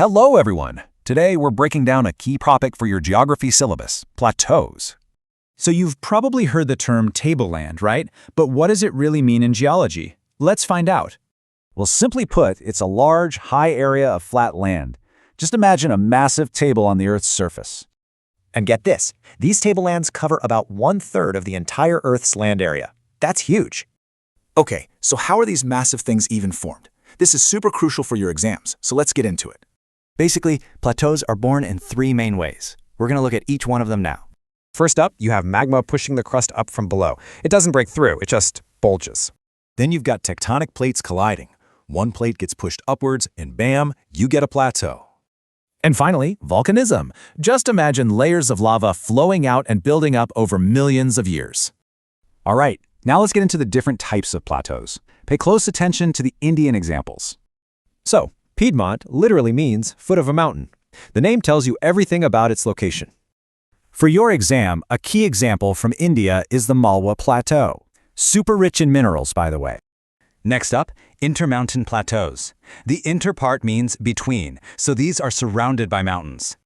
Hello, everyone. Today, we're breaking down a key topic for your geography syllabus, plateaus. So you've probably heard the term tableland, right? But what does it really mean in geology? Let's find out. Well, simply put, it's a large, high area of flat land. Just imagine a massive table on the Earth's surface. And get this, these tablelands cover about 1/3 of the entire Earth's land area. That's huge. Okay, so how are these massive things even formed? This is super crucial for your exams, so let's get into it. Basically, plateaus are born in three main ways. We're going to look at each one of them now. First up, you have magma pushing the crust up from below. It doesn't break through, it just bulges. Then you've got tectonic plates colliding. One plate gets pushed upwards, and bam, you get a plateau. And finally, volcanism. Just imagine layers of lava flowing out and building up over millions of years. All right, now let's get into the different types of plateaus. Pay close attention to the Indian examples. So, Piedmont literally means foot of a mountain. The name tells you everything about its location. For your exam, a key example from India is the Malwa Plateau. Super rich in minerals, by the way. Next up, intermountain plateaus. The inter part means between, so these are surrounded by mountains.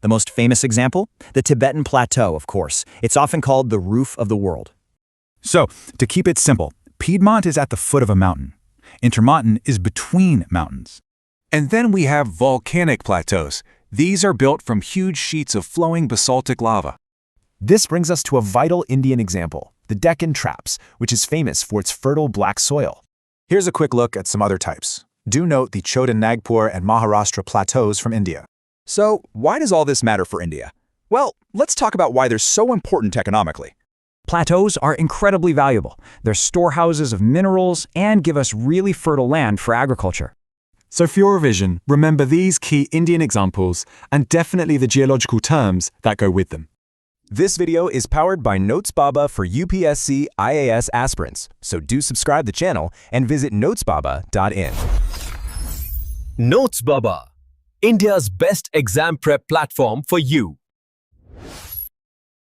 The most famous example? The Tibetan Plateau, of course. It's often called the roof of the world. So, to keep it simple, Piedmont is at the foot of a mountain. Intermountain is between mountains. And then we have volcanic plateaus. These are built from huge sheets of flowing basaltic lava. This brings us to a vital Indian example, the Deccan Traps, which is famous for its fertile black soil. Here's a quick look at some other types. Do note the Chotan Nagpur and Maharashtra plateaus from India. So, why does all this matter for India? Well, let's talk about why they're so important economically. Plateaus are incredibly valuable. They're storehouses of minerals and give us really fertile land for agriculture. So for your revision, remember these key Indian examples and definitely the geological terms that go with them. This video is powered by Notes Baba for UPSC IAS aspirants, so do subscribe the channel and visit notesbaba.in. Notes Baba, India's best exam prep platform for you.